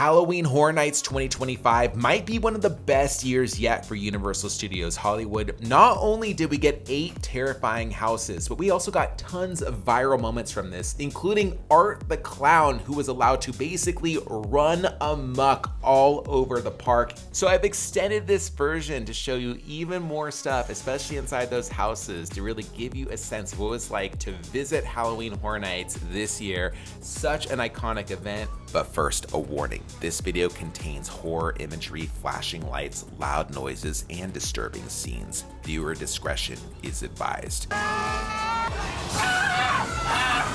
Halloween Horror Nights 2025 might be one of the best years yet for Universal Studios Hollywood. Not only did we get 8 terrifying houses, but we also got tons of viral moments from this, including Art the Clown, who was allowed to basically run amok all over the park. So I've extended this version to show you even more stuff, especially inside those houses, to really give you a sense of what it was like to visit Halloween Horror Nights this year. Such an iconic event. But first, a warning. This video contains horror imagery, flashing lights, loud noises, and disturbing scenes. Viewer discretion is advised.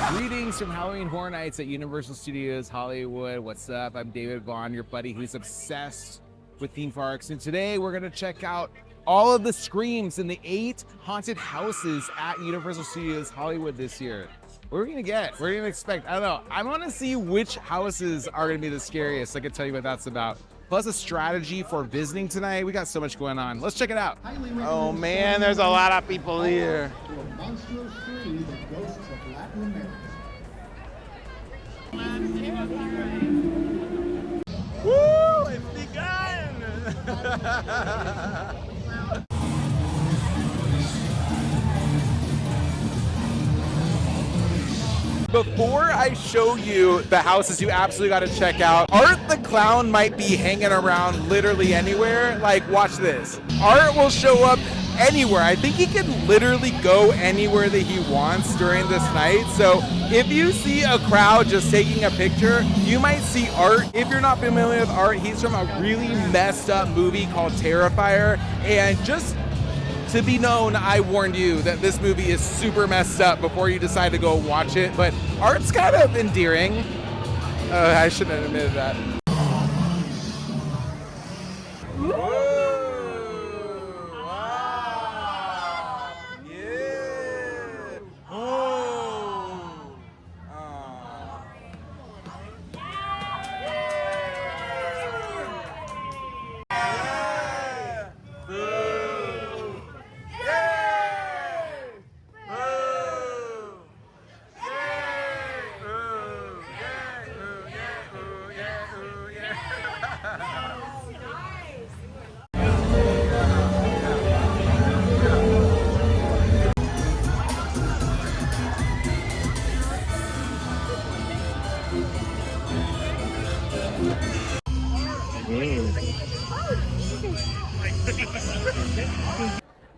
Greetings from Halloween Horror Nights at Universal Studios Hollywood. What's up? I'm David Vaughn, your buddy who's obsessed with theme parks. And today we're gonna check out all of the screams in the 8 haunted houses at Universal Studios Hollywood this year. What are we gonna get? What are we gonna expect? I don't know. I wanna see which houses are gonna be the scariest. I can tell you what that's about. Plus a strategy for visiting tonight. We got so much going on. Let's check it out. Oh man, there's a lot of people here. Monstruos 3, the ghosts of Latin America. Woo! It's begun! Before I show you the houses you absolutely got to check out, Art the Clown might be hanging around literally anywhere. Like, watch this. Art will show up anywhere. I think he can literally go anywhere that he wants during this night. So if you see a crowd just taking a picture, you might see Art. If you're not familiar with Art, he's from a really messed up movie called Terrifier. And just to be known, I warned you that this movie is super messed up before you decide to go watch it, but Art's kind of endearing. I shouldn't have admitted that.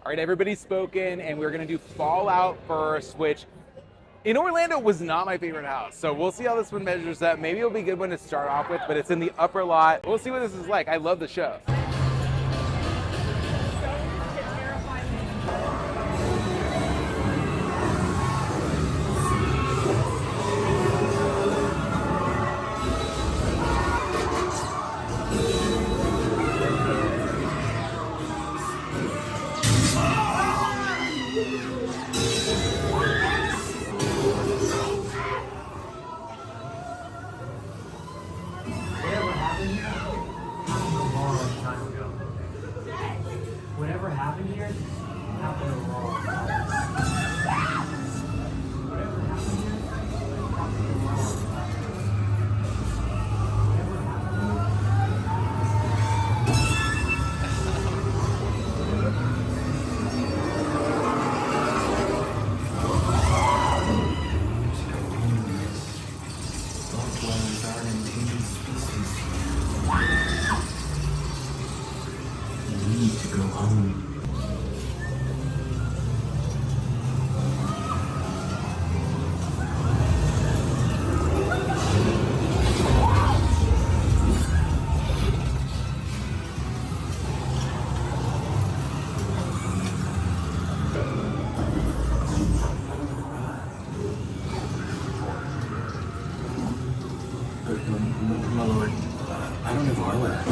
All right, everybody's spoken, and we're gonna do Fallout first, which in Orlando was not my favorite house. So we'll see how this one measures up. Maybe it'll be a good one to start off with, but it's in the upper lot. We'll see what this is like. I love the show. Whatever happened here happened wrong. Whatever happened here happened wrong. Go home. My lord, I don't have hardware.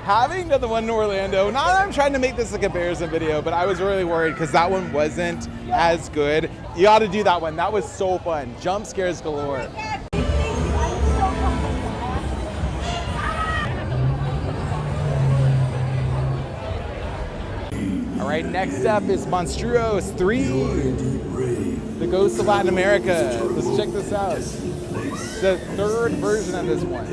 having done the one in Orlando, not that I'm trying to make this a comparison video, but I was really worried because that one wasn't as good. You got to do that one. That was so fun. Jump scares galore. All right, next up is Monstruos 3, The Ghost of Latin America. Let's check this out. The third version of this one.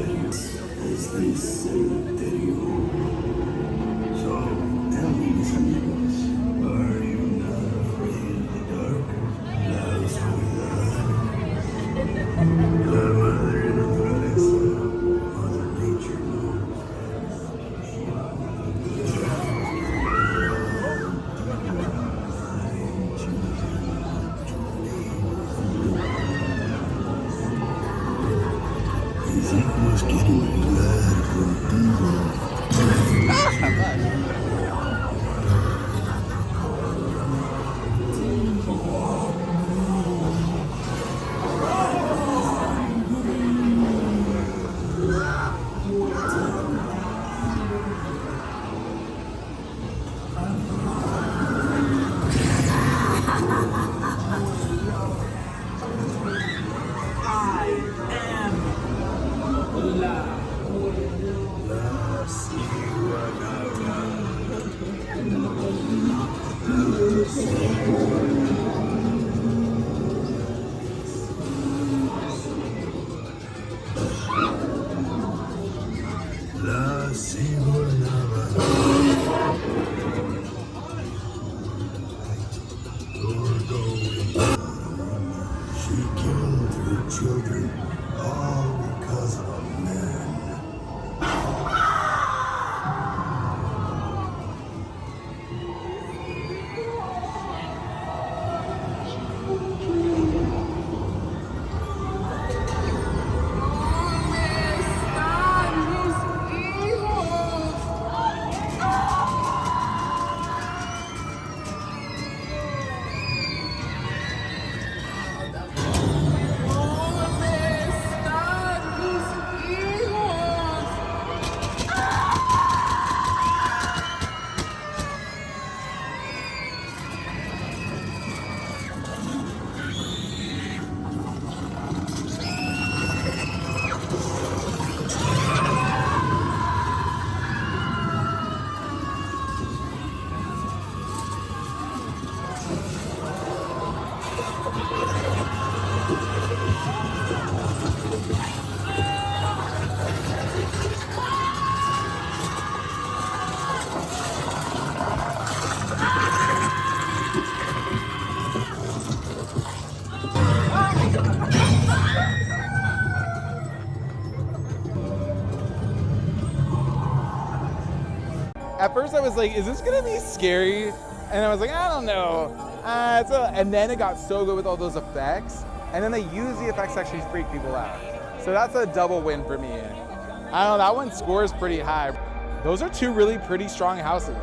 Children, all because of men. At first I was like, is this gonna be scary? And I was like, I don't know. And then it got so good with all those effects. And then they use the effects to actually freak people out. So that's a double win for me. I don't know, that one scores pretty high. Those are two really pretty strong houses.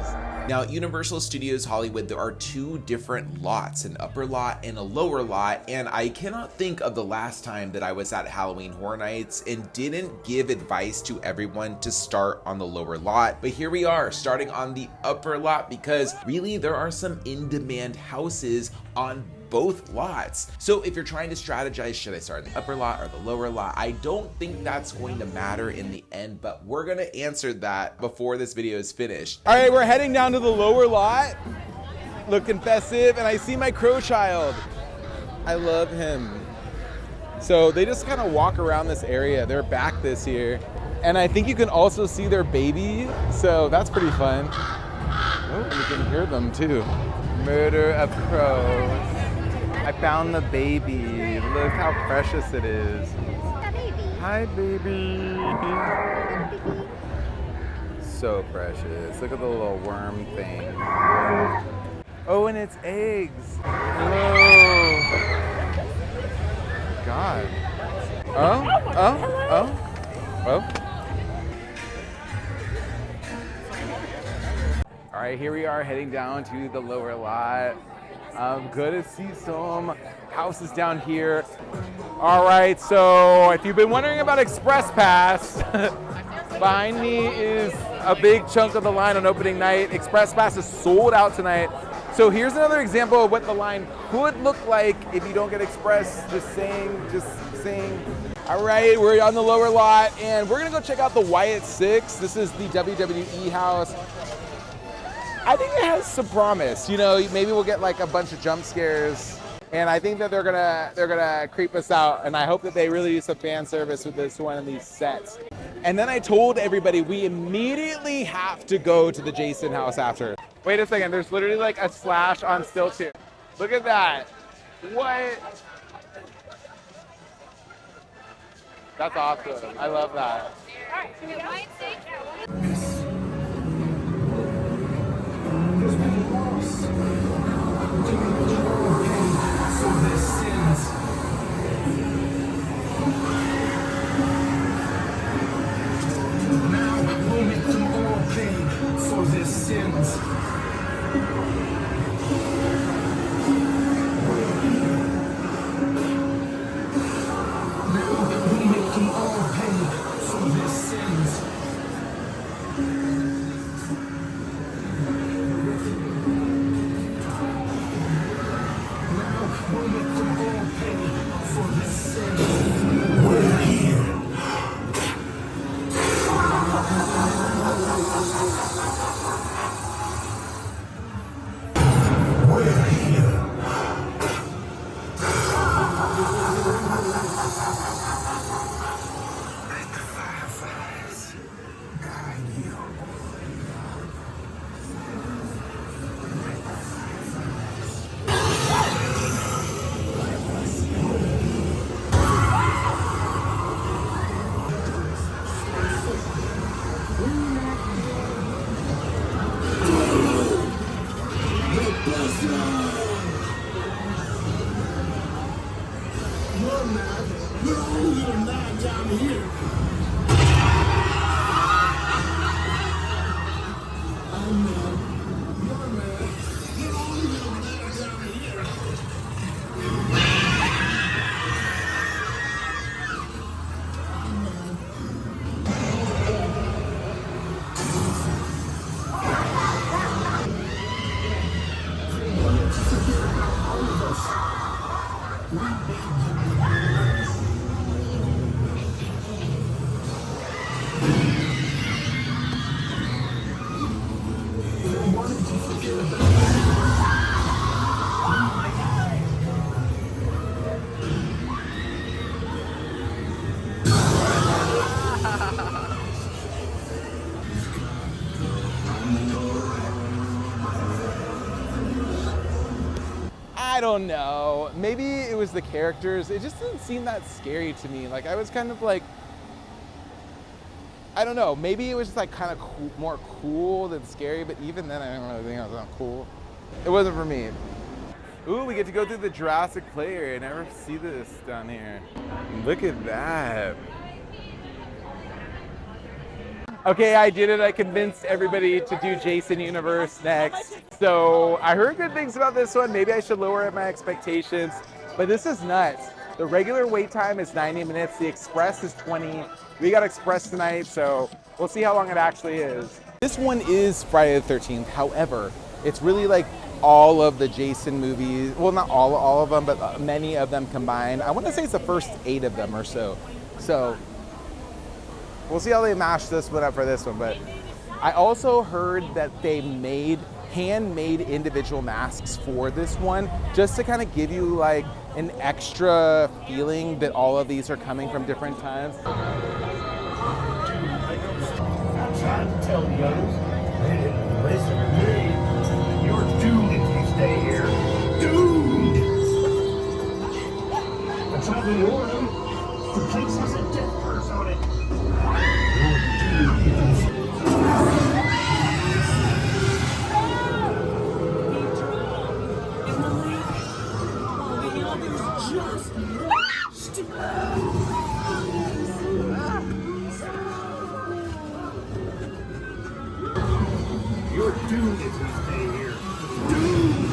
Now, at Universal Studios Hollywood, there are two different lots, an upper lot and a lower lot, and I cannot think of the last time that I was at Halloween Horror Nights and didn't give advice to everyone to start on the lower lot. But here we are, starting on the upper lot, because really there are some in-demand houses on both lots. So if you're trying to strategize, should I start in the upper lot or the lower lot? I don't think that's going to matter in the end, but we're gonna answer that before this video is finished. All right, we're heading down to the lower lot, looking festive, and I see my crow child. I love him. So they just kind of walk around this area. They're back this year. And I think you can also see their baby, so that's pretty fun. Oh, you can hear them too. Murder of crows. I found the baby. Look how precious it is. Hi, baby. So precious. Look at the little worm thing. Oh, and it's eggs. Hello. God. Oh. All right, here we are heading down to the lower lot. Good to see some houses down here. All right, so if you've been wondering about Express Pass, behind me is a big chunk of the line on opening night. Express Pass is sold out tonight. So here's another example of what the line could look like if you don't get Express. Just saying. All right, we're on the lower lot, and we're gonna go check out the Wyatt 6. This is the WWE house. I think it has some promise. You know, maybe we'll get like a bunch of jump scares, and I think that they're gonna creep us out. And I hope that they really do some fan service with this one of these sets. And then I told everybody we immediately have to go to the Jason house after. Wait a second, there's literally like a slash on still too. Look at that. What? That's awesome. I love that. I don't know. Maybe it was the characters. It just didn't seem that scary to me. Like I was kind of like, I don't know. Maybe it was just like kind of more cool than scary. But even then, I don't really think it was that cool. It wasn't for me. Ooh, we get to go through the Jurassic Play area. I never see this down here. Look at that. Okay, I did it. I convinced everybody to do Jason Universe next. So I heard good things about this one. Maybe I should lower my expectations, but this is nuts. The regular wait time is 90 minutes. The Express is 20. We got Express tonight, so we'll see how long it actually is. This one is Friday the 13th. However, it's really like all of the Jason movies. Well, not all of them, but many of them combined. I want to say it's the first 8 of them or so. So we'll see how they mash this one up for this one. But I also heard that they handmade individual masks for this one, just to kind of give you like an extra feeling that all of these are coming from different times. I tried to tell the others. They didn't listen to me. You're doomed if you stay here. Doomed! I tried to warn them. The place has a death curse on it. You're doomed if you stay here. Doomed!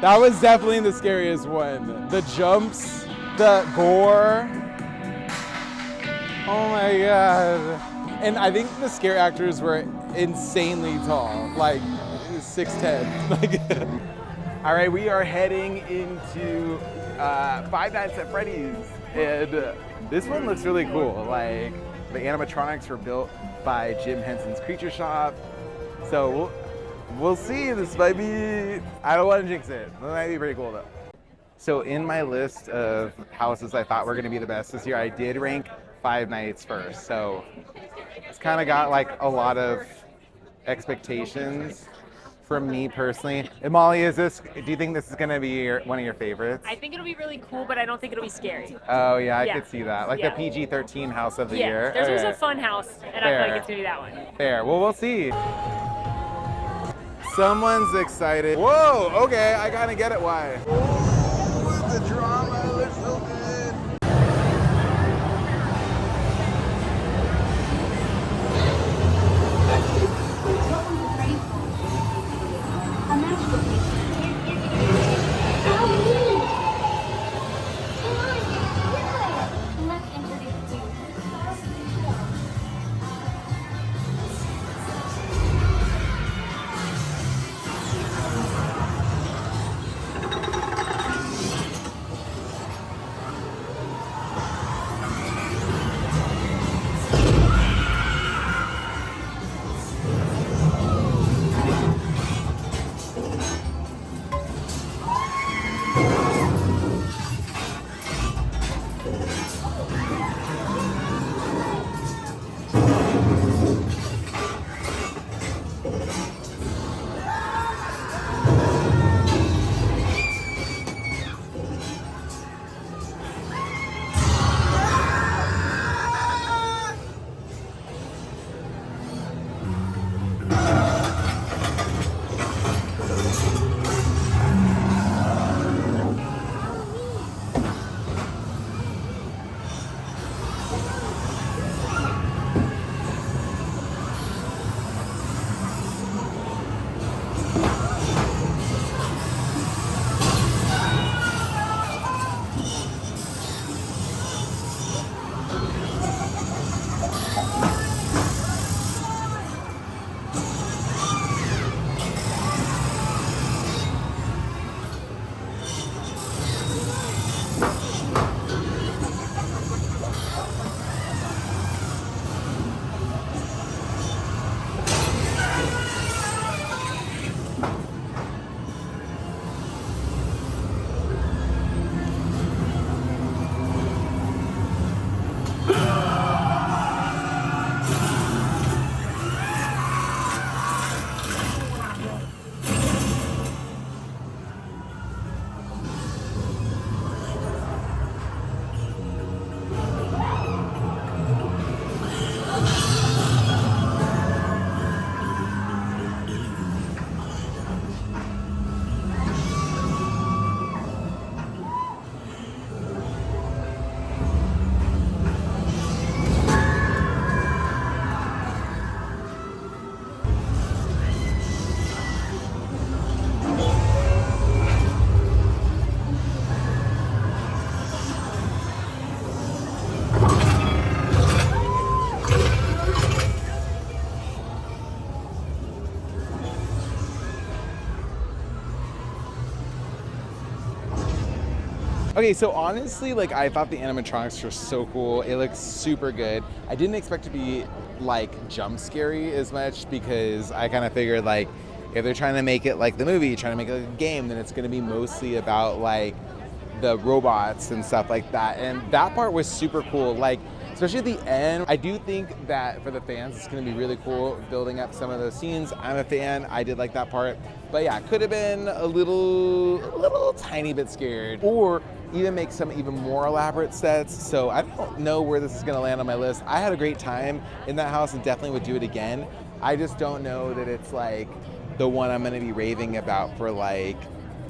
That was definitely the scariest one. The jumps, the gore. Oh my god. And I think the scare actors were insanely tall, like 6'10". Like, all right, we are heading into Five Nights at Freddy's, and this one looks really cool. Like, the animatronics were built by Jim Henson's Creature Shop, so we'll see. This might be, I don't want to jinx it. It might be pretty cool though. So in my list of houses I thought were going to be the best this year, I did rank Five Nights first. So it's kind of got like a lot of expectations from me personally. And Molly, do you think this is going to be one of your favorites? I think it'll be really cool, but I don't think it'll be scary. Oh yeah, I Yeah. could see that. Like Yeah. the PG-13 house of the Yeah, year. there's always Okay. a fun house, and I Fair. feel like it's gonna be that one. Fair. Well, we'll see. Someone's excited. Whoa, okay, I kind of get it why. Oh, the drama looks so good. Welcome to Freddy's Home. A masterpiece. Oh, really? Come on, let's introduce you. Okay, so honestly, like I thought the animatronics were so cool. It looks super good. I didn't expect to be like jump scary as much because I kind of figured like if they're trying to make it like the movie, trying to make it like a game, then it's going to be mostly about like the robots and stuff like that. And that part was super cool. Like especially at the end, I do think that for the fans, it's going to be really cool building up some of those scenes. I'm a fan. I did like that part. But yeah, could have been a little tiny bit scared, or even make some even more elaborate sets. So I don't know where this is going to land on my list. I had a great time in that house and definitely would do it again. I just don't know that it's like the one I'm going to be raving about for like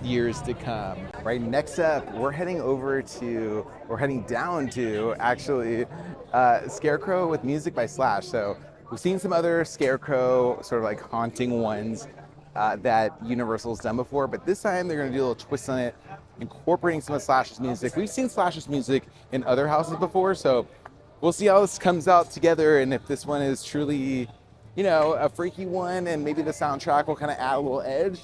years to come. Right, next up, we're heading down to actually Scarecrow with music by Slash. So we've seen some other Scarecrow sort of like haunting ones. that Universal's done before, but this time they're gonna do a little twist on it, incorporating some of Slash's music. We've seen Slash's music in other houses before, so we'll see how this comes out together and if this one is truly, you know, a freaky one, and maybe the soundtrack will kind of add a little edge.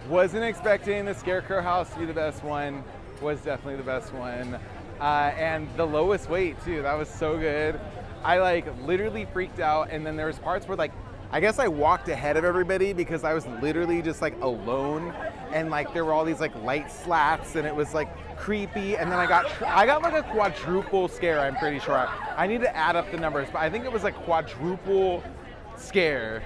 Wasn't expecting the Scarecrow house to be the best one. Was definitely the best one. And the lowest weight too, that was so good. I like literally freaked out, and then there was parts where like, I guess I walked ahead of everybody because I was literally just like alone, and like there were all these like light slats and it was like creepy, and then I got like a quadruple scare, I'm pretty sure. I need to add up the numbers, but I think it was like quadruple scare.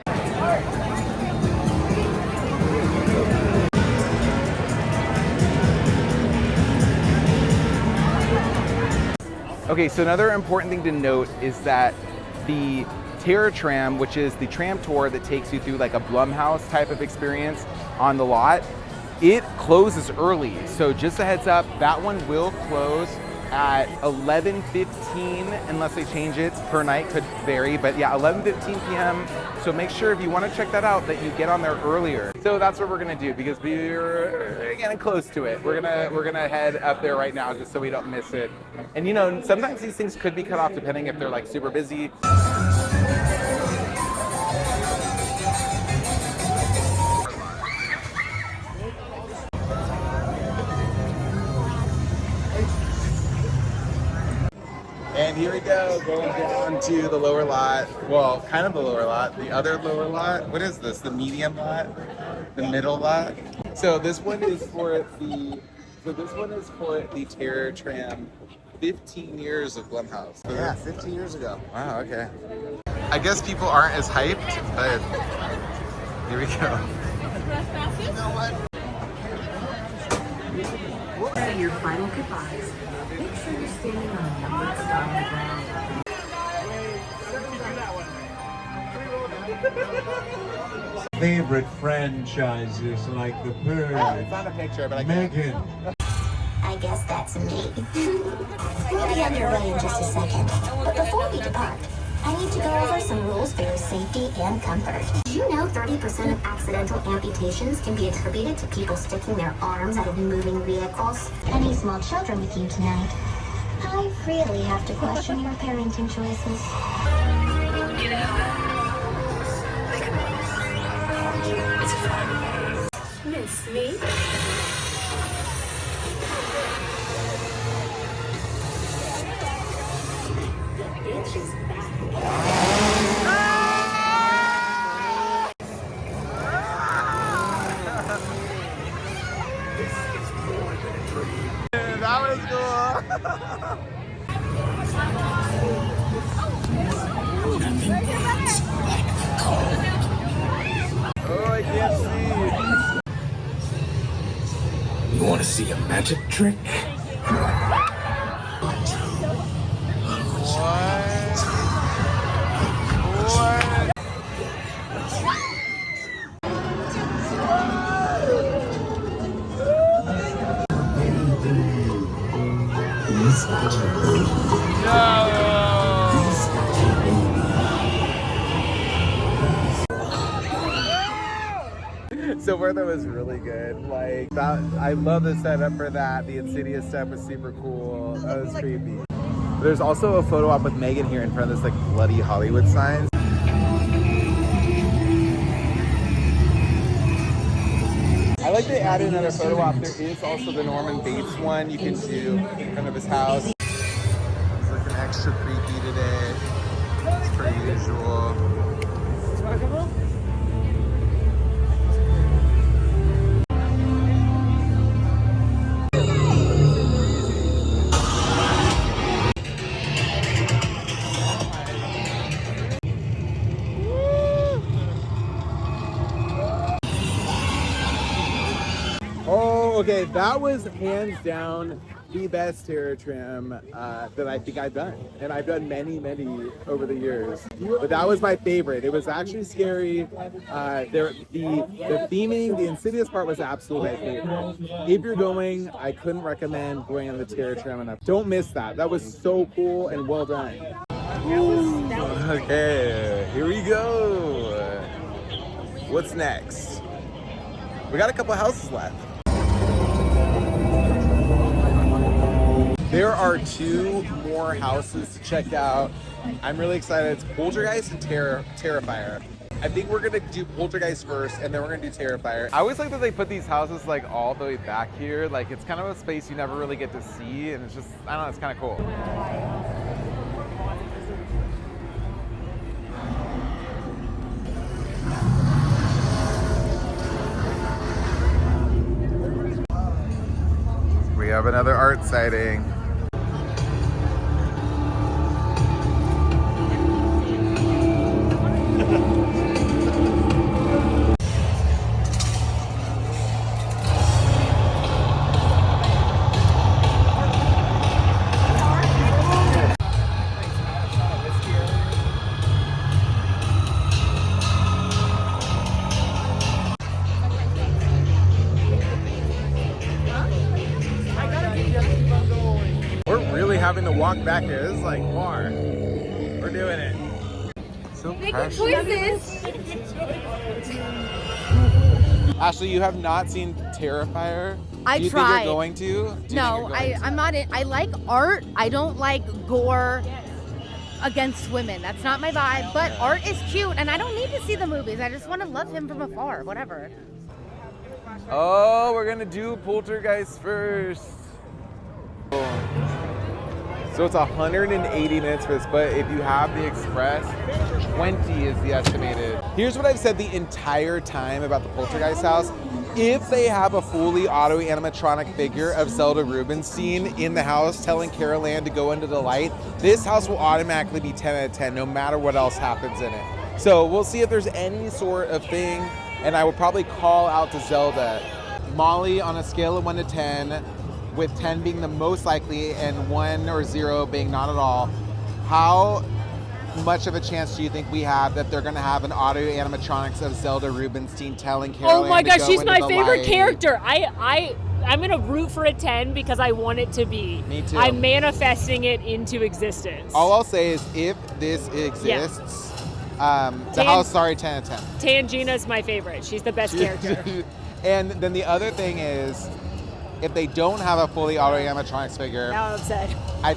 Okay, so another important thing to note is that the Tram, which is the tram tour that takes you through like a Blumhouse type of experience on the lot, it closes early. So just a heads up, that one will close at 11:15 unless they change it per night, could vary, but yeah, 11:15 p.m. So make sure if you want to check that out that you get on there earlier. So that's what we're gonna do because we're getting close to it. We're gonna head up there right now just so we don't miss it. And you know, sometimes these things could be cut off depending if they're like super busy. And here we go, going down to the lower lot. Well, kind of the lower lot, the other lower lot. What is this? The medium lot? The middle lot? So this one is for the Terror Tram 15 years of Blumhouse. So yeah, 15 years ago. Wow, okay. I guess people aren't as hyped, but here we go. You know what? Say your final goodbyes. Make sure you're standing on a numbered spot on the ground. Favorite franchises like The Purge, It's not a picture, but I can. Megan. I guess that's me. We'll be on your way in just a second. But before we depart, I need to go over some rules for your safety and comfort. Do you know 30% of accidental amputations can be attributed to people sticking their arms out of moving vehicles? Any small children with you tonight? I really have to question your parenting choices. Miss me? The itch is back. That was cool. Oh, I can't see. Want to see a magic trick? So far that was really good. Like that, I love the setup for that. The Insidious stuff was super cool. That was creepy. There's also a photo op with Megan here in front of this like bloody Hollywood sign. I like they added another photo op. There is also the Norman Bates one you can do in front of his house. It's looking extra creepy today. It's per usual. Oh, okay, that was hands down the best terror trim that I think I've done. And I've done many, many over the years. But that was my favorite. It was actually scary. The theming, the Insidious part was absolutely my favorite. If you're going, I couldn't recommend going on the terror trim enough. Don't miss that. That was so cool and well done. Okay, here we go. What's next? We got a couple houses left. There are 2 more houses to check out. I'm really excited. It's Poltergeist and Terrifier. I think we're gonna do Poltergeist first, and then we're gonna do Terrifier. I always like that they put these houses like all the way back here. Like it's kind of a space you never really get to see, and it's just, I don't know, it's kind of cool. We have another art sighting. Having to walk back here. This is like far. We're doing it. So precious. Choices. Ashley, you have not seen Terrifier? I Do you tried. think you're going to? Do you think No, you're going to? I'm not in. I like art. I don't like gore against women. That's not my vibe. But art is cute, and I don't need to see the movies. I just want to love him from afar. Whatever. Oh, we're gonna do Poltergeist first. So it's 180 minutes for this, but if you have the Express, 20 is the estimated. Here's what I've said the entire time about the Poltergeist house. If they have a fully auto animatronic figure of Zelda Rubinstein in the house telling Carol Ann to go into the light, this house will automatically be 10 out of 10 no matter what else happens in it. So we'll see if there's any sort of thing, and I will probably call out to Zelda. Molly, on a scale of 1 to 10, with 10 being the most likely and 1 or 0 being not at all, how much of a chance do you think we have that they're gonna have an audio animatronics of Zelda Rubinstein telling Carol Oh my Ann to gosh, go she's into my the favorite light? character. I'm gonna root for a 10 because I want it to be. Me too. I'm manifesting it into existence. All I'll say is if this exists, the house, sorry, 10 out of 10. Tangina's my favorite. She's the best character. And then the other thing is, if they don't have a fully auto animatronics figure, Now I'm upset. I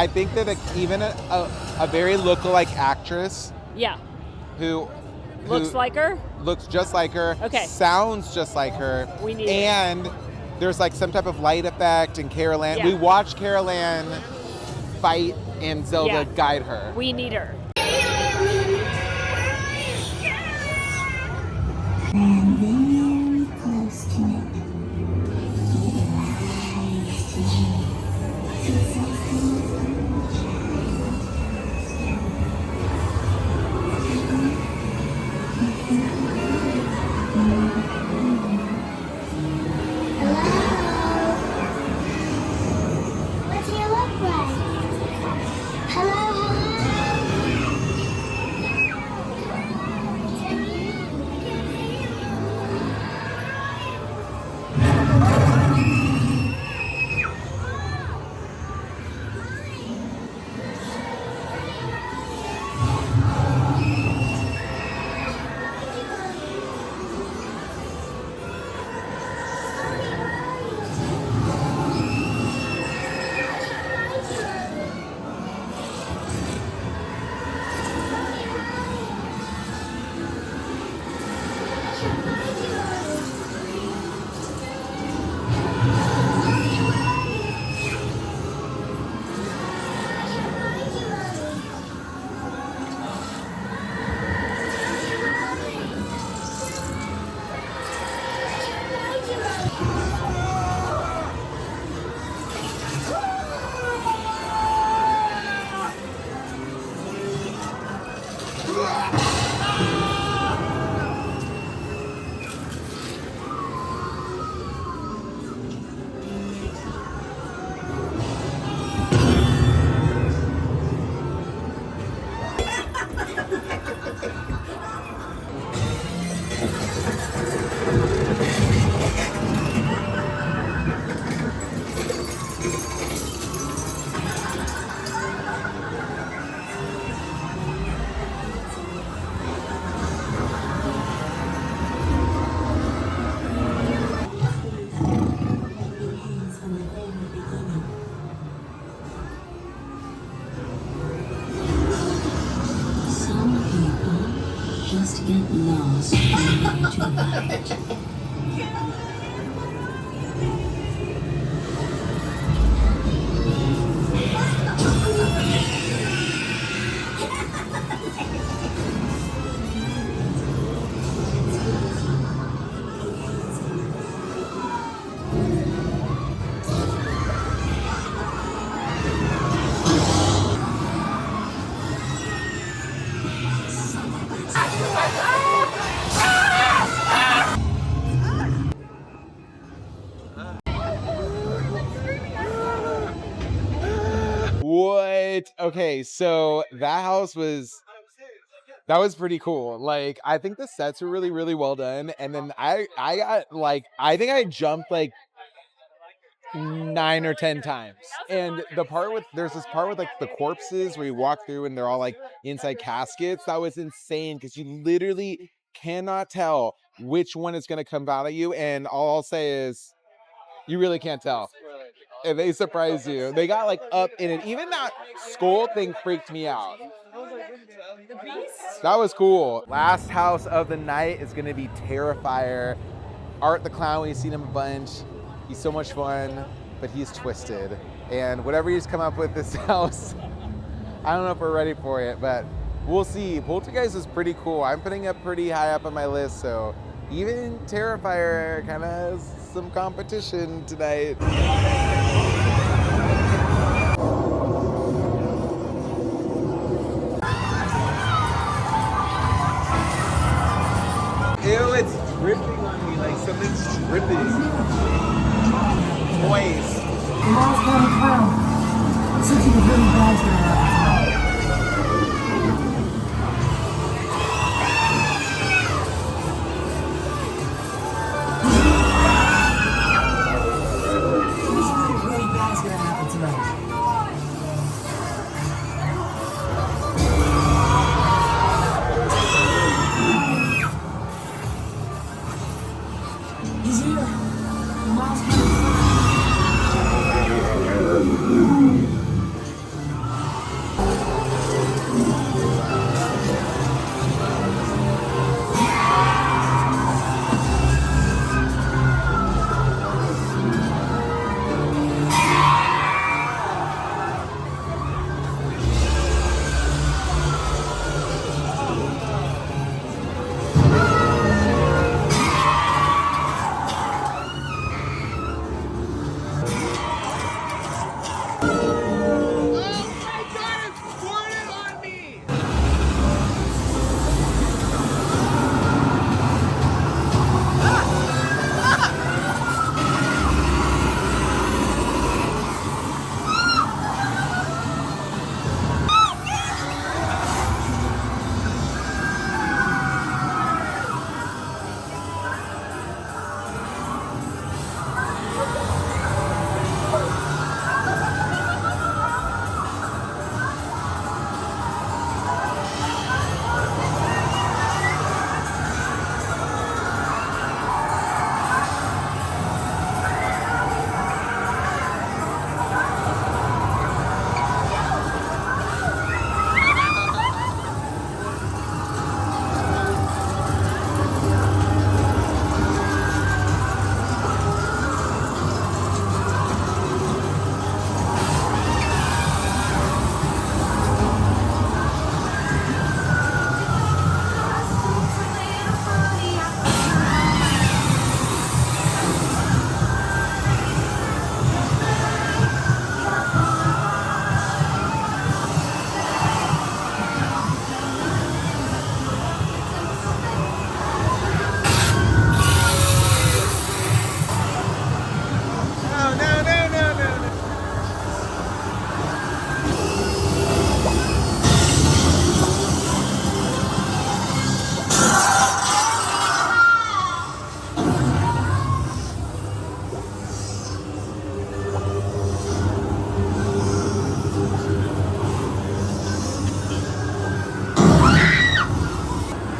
think that even a very lookalike actress Yeah. who Looks like her? looks just like her, Okay. sounds just like her, We need and there's like some type of light effect, and Carol Ann, Yeah. we watched Carol Ann fight and Zelda Yeah. guide her. We need her. Some people just get lost into light. What? Okay, so that house that was pretty cool. Like, I think the sets were really, really well done. And then I got like, I think I jumped like 9 or 10 times. And there's this part with like the corpses where you walk through and they're all like inside caskets. That was insane because you literally cannot tell which one is going to come out of you. And all I'll say is, you really can't tell. And they surprise you. They got like up in it. Even that skull thing freaked me out. That was cool. Last house of the night is gonna be Terrifier. Art the Clown, we've seen him a bunch. He's so much fun, but he's twisted. And whatever he's come up with this house, I don't know if we're ready for it, but we'll see. Poltergeist is pretty cool. I'm putting it pretty high up on my list, so even Terrifier kind of has some competition tonight. Ew, it's dripping on me like something's dripping. Moist.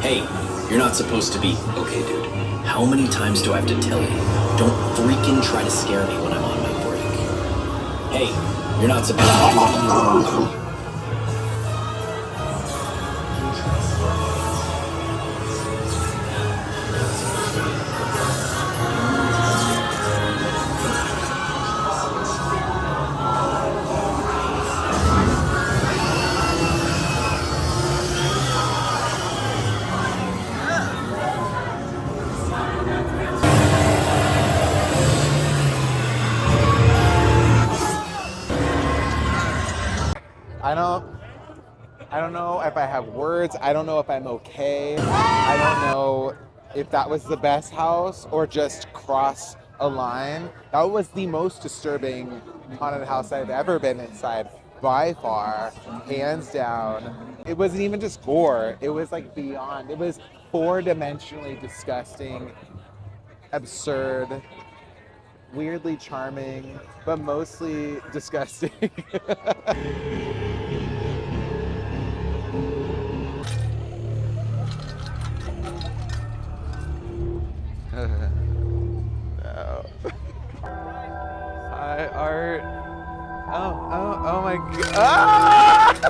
Hey, you're not supposed to be... Okay, dude. How many times do I have to tell you? Don't freaking try to scare me when I'm on my break. Hey, you're not supposed to do what you I don't know if I have words. I don't know if I'm okay. I don't know if that was the best house or just cross a line. That was the most disturbing haunted house I've ever been inside, by far, hands down. It wasn't even just gore. It was like beyond. It was four-dimensionally disgusting, absurd, weirdly charming, but mostly disgusting. No. Hi, Art. Oh my God.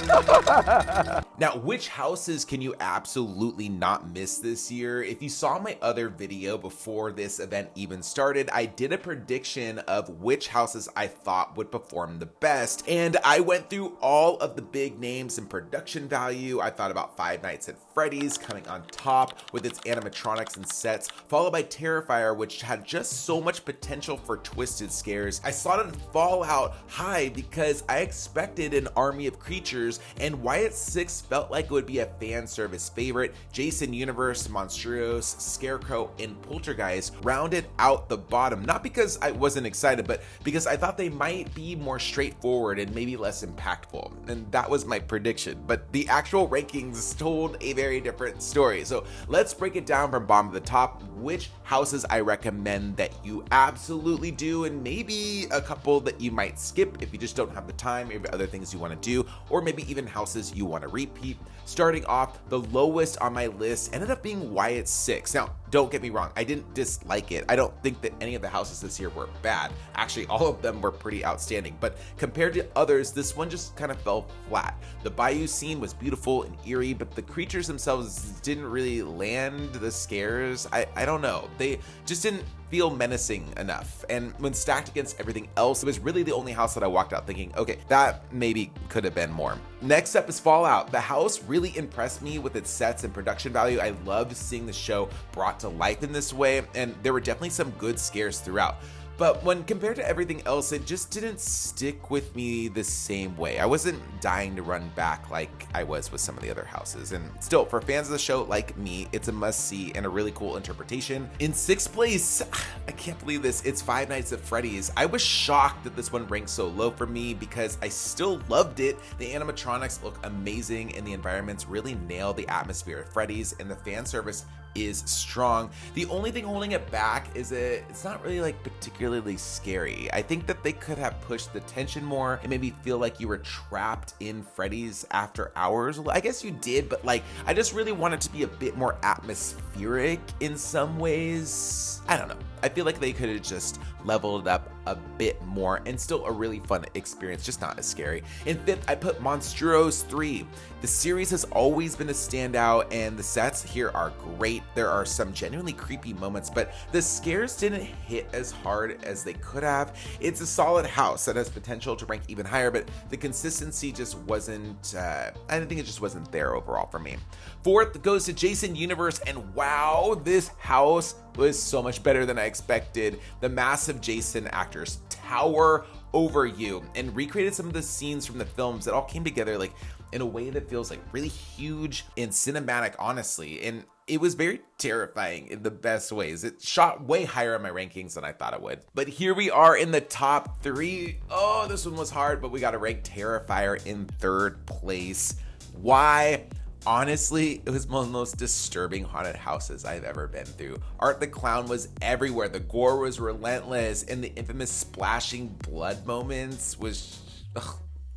Now, which houses can you absolutely not miss this year? If you saw my other video before this event even started, I did a prediction of which houses I thought would perform the best, and I went through all of the big names and production value. I thought about Five Nights at Freddy's coming on top with its animatronics and sets, followed by Terrifier, which had just so much potential for twisted scares. I slotted Fallout high because I expected an army of creatures, and Wyatt 6 felt like it would be a fan service favorite. Jason Universe, Monstruos, Scarecrow, and Poltergeist rounded out the bottom, not because I wasn't excited, but because I thought they might be more straightforward and maybe less impactful, and that was my prediction. But the actual rankings told a very different story. So let's break it down from bottom to the top, which houses I recommend that you absolutely do, and maybe a couple that you might skip if you just don't have the time, maybe other things you want to do, or maybe even houses you want to repeat. Starting off, the lowest on my list ended up being Wyatt 6. Now, don't get me wrong, I didn't dislike it. I don't think that any of the houses this year were bad. Actually, all of them were pretty outstanding, but compared to others, this one just kind of fell flat. The bayou scene was beautiful and eerie, but the creatures themselves didn't really land the scares. I don't know. They just didn't feel menacing enough. And when stacked against everything else, it was really the only house that I walked out thinking, okay, that maybe could have been more. Next up is Fallout. The house really impressed me with its sets and production value. I loved seeing the show brought to life in this way, and there were definitely some good scares throughout. But when compared to everything else, it just didn't stick with me the same way. I wasn't dying to run back like I was with some of the other houses. And still, for fans of the show like me, it's a must-see and a really cool interpretation. In sixth place, I can't believe this, it's Five Nights at Freddy's. I was shocked that this one ranked so low for me because I still loved it. The animatronics look amazing and the environments really nail the atmosphere of Freddy's, and the fan service is strong. The only thing holding it back is that it's not really like particularly scary. I think that they could have pushed the tension more and maybe feel like you were trapped in Freddy's after hours. Well, I guess you did, but like I just really want it to be a bit more atmospheric in some ways. I don't know. I feel like they could have just leveled it up a bit more and still a really fun experience, just not as scary. In fifth, I put Monstruos 3. The series has always been a standout and the sets here are great. There are some genuinely creepy moments, but the scares didn't hit as hard as they could have. It's a solid house that has potential to rank even higher, but the consistency just wasn't, I think it just wasn't there overall for me. Fourth goes to Jason Universe, and wow, this house was so much better than I expected. The massive Jason actors tower over you and recreated some of the scenes from the films that all came together like in a way that feels like really huge and cinematic, honestly. And it was very terrifying in the best ways. It shot way higher in my rankings than I thought it would. But here we are in the top 3. Oh, this one was hard, but we got to rank Terrifier in third place. Why? Honestly, it was one of the most disturbing haunted houses I've ever been through. Art the Clown was everywhere. The gore was relentless, and the infamous splashing blood moments was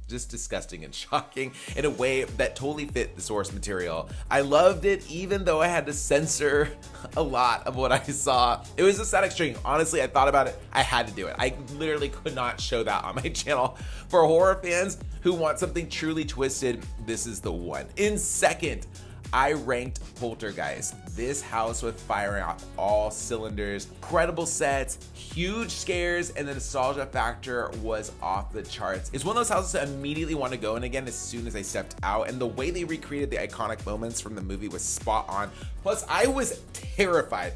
just disgusting and shocking in a way that totally fit the source material. I loved it even though I had to censor a lot of what I saw. It was a sad extreme. Honestly, I thought about it. I had to do it. I literally could not show that on my channel. For horror fans who want something truly twisted, this is the one. In second, I ranked Poltergeist. This house was firing out all cylinders. Incredible sets, huge scares, and the nostalgia factor was off the charts. It's one of those houses I immediately want to go in again as soon as I stepped out, and the way they recreated the iconic moments from the movie was spot on. Plus, I was terrified.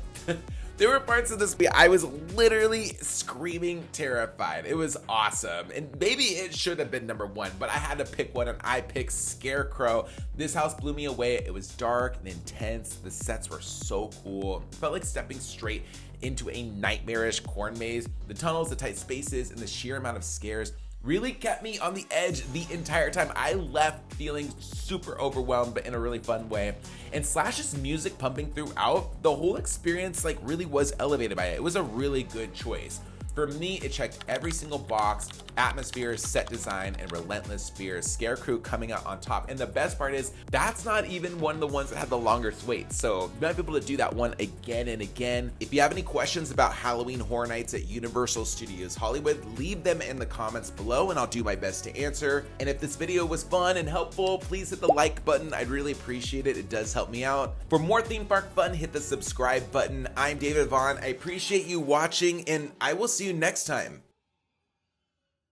There were parts of this movie I was literally screaming terrified. It was awesome. And maybe it should have been number one, but I had to pick one and I picked Scarecrow. This house blew me away. It was dark and intense. The sets were so cool. It felt like stepping straight into a nightmarish corn maze. The tunnels, the tight spaces, and the sheer amount of scares really kept me on the edge the entire time. I left feeling super overwhelmed, but in a really fun way. And Slash's music pumping throughout, the whole experience like really was elevated by it. It was a really good choice. For me, it checked every single box: atmosphere, set design, and relentless fear. Scarecrow coming out on top. And the best part is, that's not even one of the ones that had the longest wait. So you might be able to do that one again and again. If you have any questions about Halloween Horror Nights at Universal Studios Hollywood, leave them in the comments below and I'll do my best to answer. And if this video was fun and helpful, please hit the like button. I'd really appreciate it. It does help me out. For more theme park fun, hit the subscribe button. I'm David Vaughn. I appreciate you watching and I will see you next time.